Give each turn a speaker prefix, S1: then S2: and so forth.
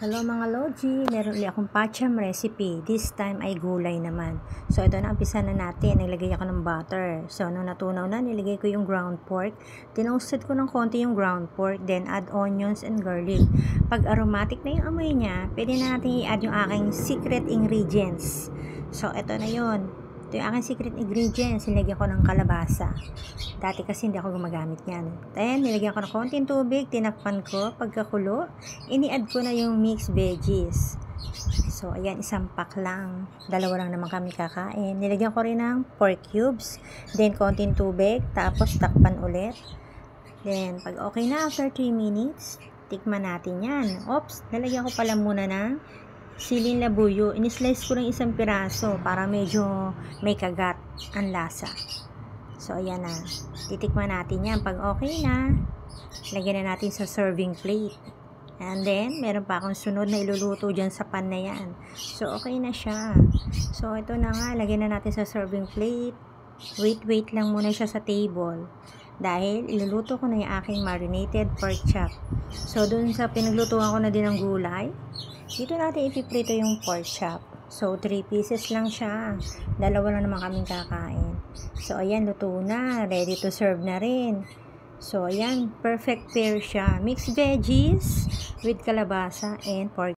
S1: Hello mga Logi, meron ulit akong pacham recipe. This time ay gulay naman. So ito na, umpisa na natin. Naglagay ako ng butter. So nung natunaw na, nilagay ko yung ground pork. Tinoasted ko ng konti yung ground pork. Then add onions and garlic. Pag aromatic na yung amoy niya, pwede na natin i-add yung aking secret ingredients. So ito na yon. Ito yung aking secret ingredients. Nilagyan ko ng kalabasa. Dati kasi hindi ako gumagamit yan. Then, nilagyan ko ng konting tubig, tinakpan ko, pagkakulo, ini-add ko na yung mixed veggies. So, ayan, isang pack lang. Dalawa lang naman kami kakain. Nilagyan ko rin ng pork cubes, then konting tubig, tapos takpan ulit. Then, pag okay na, after 3 minutes, tikman natin yan. Oops, nilagyan ko pala muna ng siling labuyo. Inislice ko ng isang piraso para medyo may kagat ang lasa. So, ayan na. Titikman natin yan. Pag okay na, lagyan na natin sa serving plate. And then, meron pa akong sunod na iluluto dyan sa pan na yan. So, okay na siya. So, ito na nga. Lagyan na natin sa serving plate. Wait lang muna siya sa table. Dahil, iluluto ko na yung aking marinated pork chop. So, dun sa pinaglutuan ko na din ng gulay, dito natin ipiprito yung pork chop. So, 3 pieces lang siya. Dalawa lang naman kaming kakain. So, ayan, luto na. Ready to serve na rin. So, ayan, perfect pair siya. Mixed veggies with kalabasa and pork.